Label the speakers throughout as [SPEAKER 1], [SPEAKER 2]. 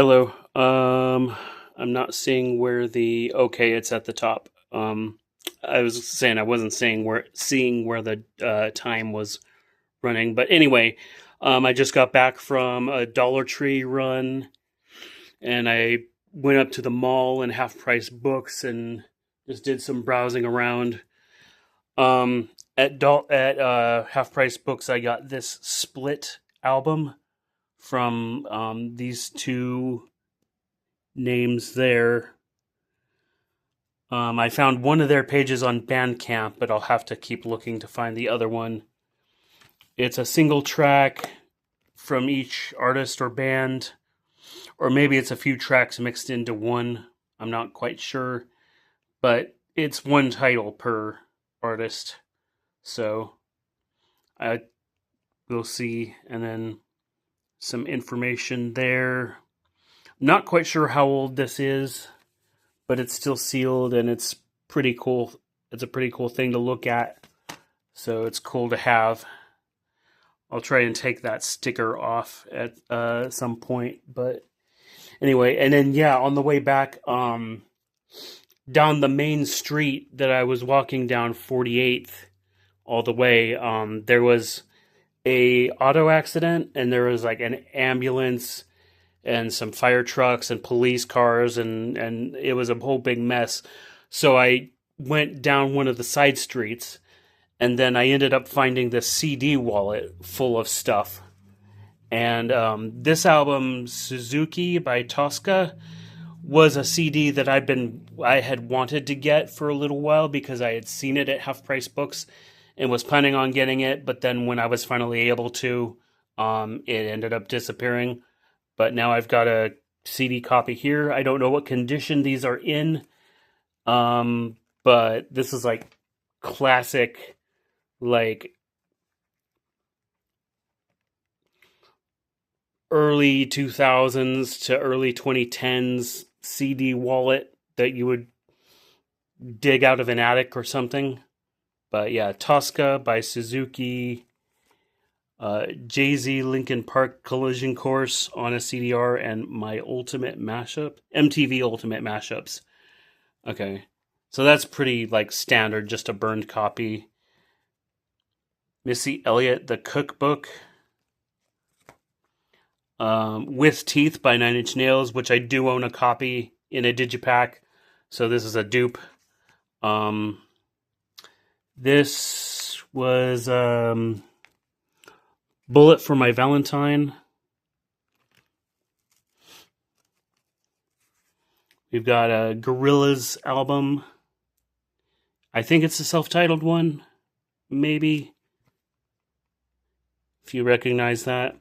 [SPEAKER 1] Hello. I'm not seeing where the okay, it's at the top. I was saying I wasn't seeing where the time was running, but anyway, I just got back from a Dollar Tree run, and I went up to the mall and Half Price Books and just did some browsing around. At Half Price Books, I got this Split album from these two names there. I found one of their pages on Bandcamp, but I'll have to keep looking to find the other one. It's a single track from each artist or band, or maybe it's a few tracks mixed into one. I'm not quite sure, but it's one title per artist. So I will see, and then some information there. I'm not quite sure how old this is, but it's still sealed and it's pretty cool. It's a pretty cool thing to look at. So it's cool to have. I'll try and take that sticker off at some point. But anyway, and then yeah, on the way back, down the main street that I was walking down 48th all the way, there was a auto accident and there was like an ambulance and some fire trucks and police cars and it was a whole big mess. So I went down one of the side streets and then I ended up finding this CD wallet full of stuff. And this album, Suzuki by Tosca, was a CD that I had wanted to get for a little while because I had seen it at Half Price Books and was planning on getting it. But then when I was finally able to, it ended up disappearing. But now I've got a CD copy here. I don't know what condition these are in, but this is like classic, like early 2000s to early 2010s CD wallet that you would dig out of an attic or something. But yeah, Tosca by Suzuki, Jay-Z Linkin Park Collision Course on a CDR, and My Ultimate Mashup, MTV Ultimate Mashups. Okay, so that's pretty like standard, just a burned copy. Missy Elliott, The Cookbook, With Teeth by Nine Inch Nails, which I do own a copy in a digipack, so this is a dupe. This was Bullet for My Valentine. We've got a Gorillaz album. I think it's a self-titled one, maybe, if you recognize that.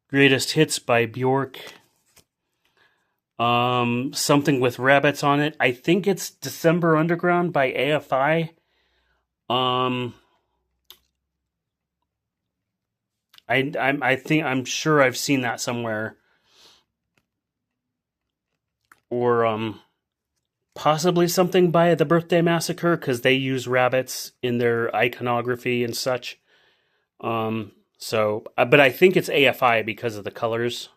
[SPEAKER 1] Greatest Hits by Bjork. Something with rabbits on it. I think it's December Underground by AFI. I'm sure I've seen that somewhere. Or possibly something by the Birthday Massacre, because they use rabbits in their iconography and such. But I think it's AFI because of the colors.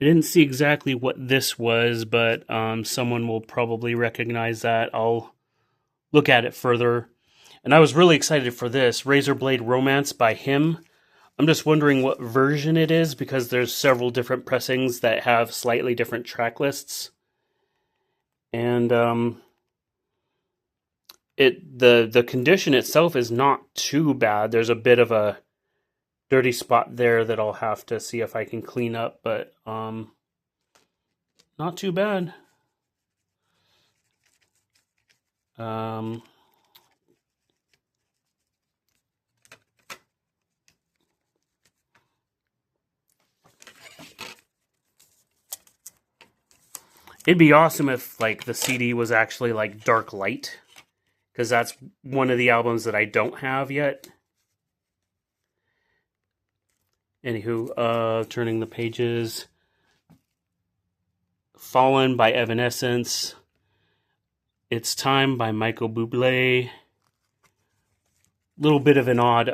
[SPEAKER 1] I didn't see exactly what this was, but someone will probably recognize that. I'll look at it further. And I was really excited for this, Razorblade Romance by Him. I'm just wondering what version it is because there's several different pressings that have slightly different track lists. And the condition itself is not too bad. There's a bit of a dirty spot there that I'll have to see if I can clean up, but not too bad. It'd be awesome if like the CD was actually like dark light, because that's one of the albums that I don't have yet. Anywho, turning the pages. Fallen by Evanescence. It's Time by Michael Bublé. Little bit of an odd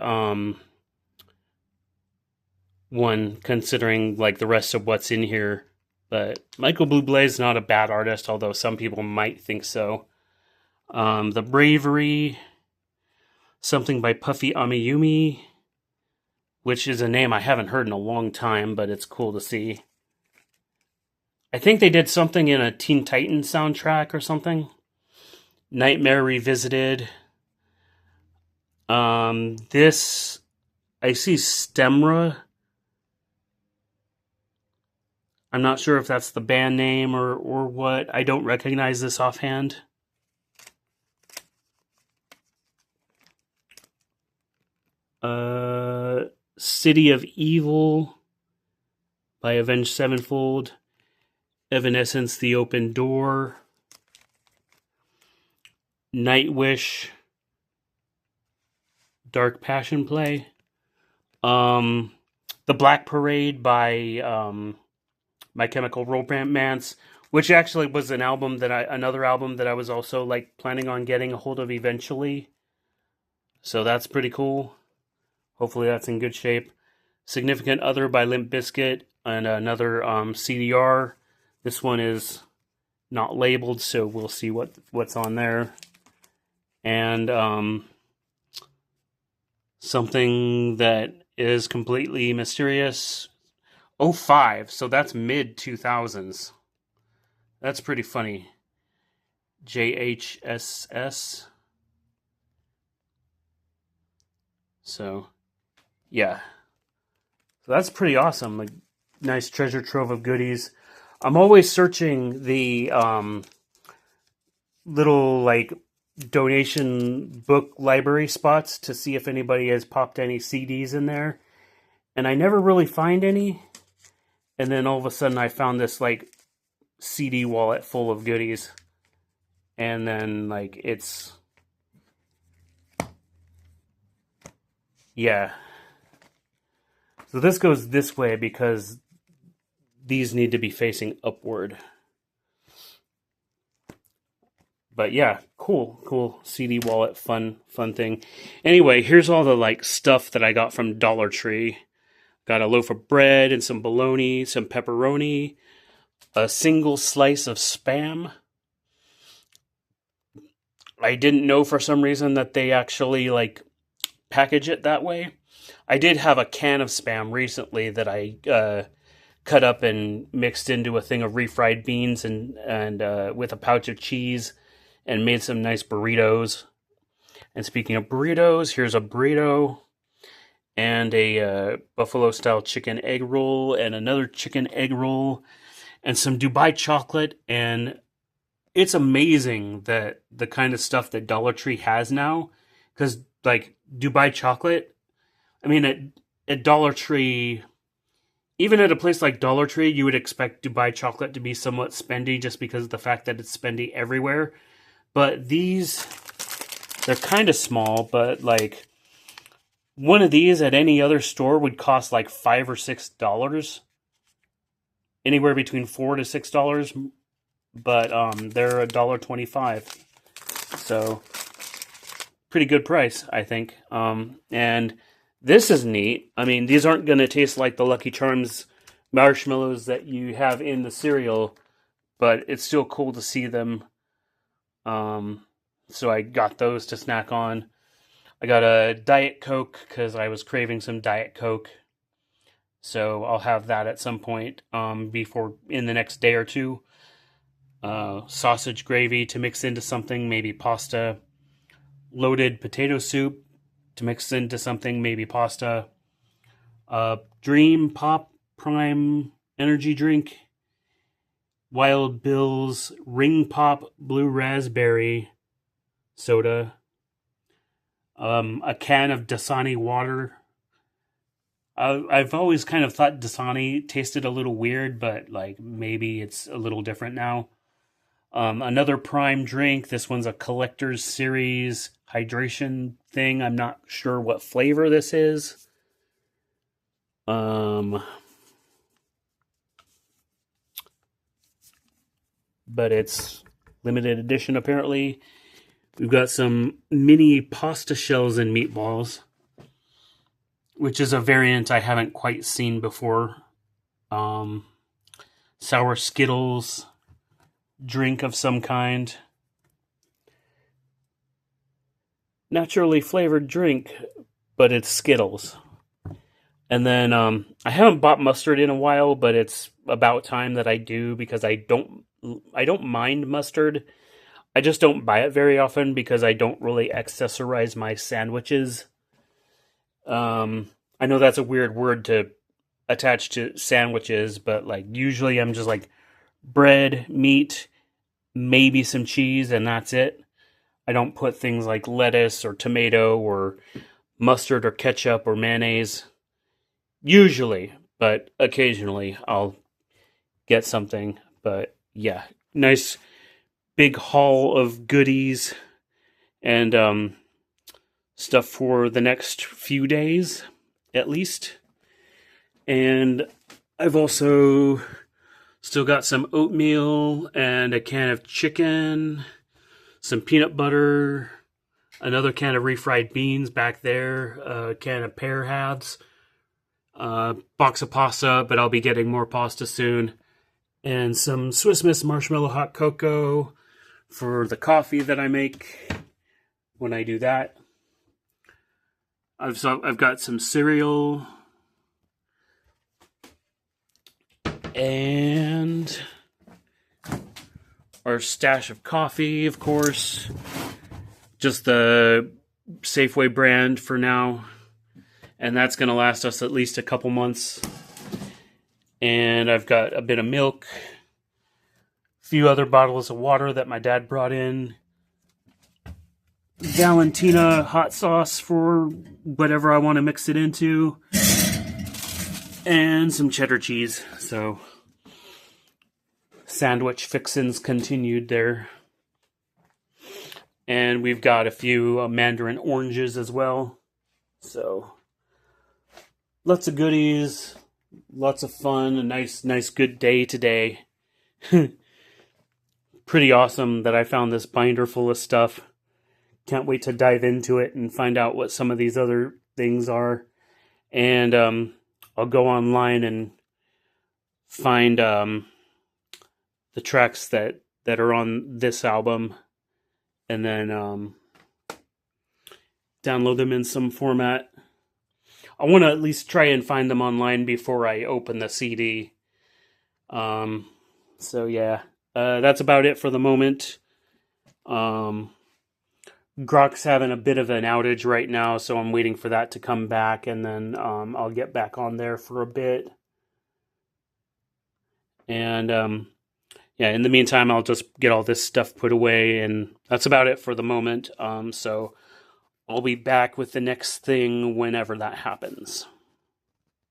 [SPEAKER 1] one, considering like the rest of what's in here. But Michael Bublé is not a bad artist, although some people might think so. The Bravery, something by Puffy Amiyumi, which is a name I haven't heard in a long time, but it's cool to see. I think they did something in a Teen Titans soundtrack or something. Nightmare Revisited. This, I see Stemra. I'm not sure if that's the band name or what. I don't recognize this offhand. City of Evil by Avenged Sevenfold. Evanescence, The Open Door. Nightwish, Dark Passion Play. The Black Parade by My Chemical Romance, which actually was another album that I was also like planning on getting a hold of eventually. So that's pretty cool. Hopefully that's in good shape. Significant Other by Limp Bizkit, and another CDR. This one is not labeled, so we'll see what's on there. And something that is completely mysterious. 05, so that's mid-2000s. That's pretty funny. JHSS. So, yeah. So that's pretty awesome. Like, nice treasure trove of goodies. I'm always searching the little, like, donation book library spots to see if anybody has popped any CDs in there. And I never really find any. And then all of a sudden I found this, like, CD wallet full of goodies. And then, like, it's... yeah. So this goes this way because these need to be facing upward. But yeah, cool CD wallet, fun thing. Anyway, here's all the like stuff that I got from Dollar Tree. Got a loaf of bread and some bologna, some pepperoni, a single slice of Spam. I didn't know for some reason that they actually like package it that way. I did have a can of Spam recently that I cut up and mixed into a thing of refried beans and with a pouch of cheese and made some nice burritos. And speaking of burritos, here's a burrito and a buffalo style chicken egg roll and another chicken egg roll and some Dubai chocolate. And it's amazing that the kind of stuff that Dollar Tree has now, because like Dubai chocolate, I mean at Dollar Tree, even at a place like Dollar Tree, you would expect Dubai chocolate to be somewhat spendy just because of the fact that it's spendy everywhere. But these, they're kind of small, but like one of these at any other store would cost like $5 or $6. Anywhere between $4 to $6. But they're $1.25. So pretty good price, I think. And this is neat. I mean, these aren't going to taste like the Lucky Charms marshmallows that you have in the cereal, but it's still cool to see them. So I got those to snack on. I got a Diet Coke because I was craving some Diet Coke. So I'll have that at some point before in the next day or two. Sausage gravy to mix into something, maybe pasta. Loaded potato soup to mix into something, maybe pasta. Dream Pop Prime energy drink. Wild Bill's Ring Pop Blue Raspberry soda. A can of Dasani water. I've always kind of thought Dasani tasted a little weird, but like maybe it's a little different now. Another Prime drink. This one's a collector's series hydration thing. I'm not sure what flavor this is. But it's limited edition apparently. We've got some mini pasta shells and meatballs. which is a variant I haven't quite seen before. Sour Skittles drink of some kind. Naturally flavored drink, but it's Skittles. And then I haven't bought mustard in a while, but it's about time that I do because I don't mind mustard. I just don't buy it very often because I don't really accessorize my sandwiches. I know that's a weird word to attach to sandwiches, but like usually I'm just like bread, meat, maybe some cheese, and that's it. I don't put things like lettuce or tomato or mustard or ketchup or mayonnaise. Usually, but occasionally I'll get something. But yeah, nice big haul of goodies and stuff for the next few days, at least. And I've also still got some oatmeal and a can of chicken, some peanut butter, another can of refried beans back there, a can of pear halves, box of pasta, but I'll be getting more pasta soon, and some Swiss Miss marshmallow hot cocoa for the coffee that I make when I do that. I've got some cereal and our stash of coffee, of course. Just the Safeway brand for now. And that's going to last us at least a couple months. And I've got a bit of milk, a few other bottles of water that my dad brought in, Valentina hot sauce for whatever I want to mix it into, and some cheddar cheese. So sandwich fixins continued there. And we've got a few mandarin oranges as well. So lots of goodies, lots of fun, a nice good day today. Pretty awesome that I found this binder full of stuff. Can't wait to dive into it and find out what some of these other things are. And I'll go online and find the tracks that are on this album, and then download them in some format. I want to at least try and find them online before I open the CD. So yeah, that's about it for the moment. Grok's having a bit of an outage right now, so I'm waiting for that to come back, and then I'll get back on there for a bit. And yeah, in the meantime, I'll just get all this stuff put away, and that's about it for the moment. So I'll be back with the next thing whenever that happens.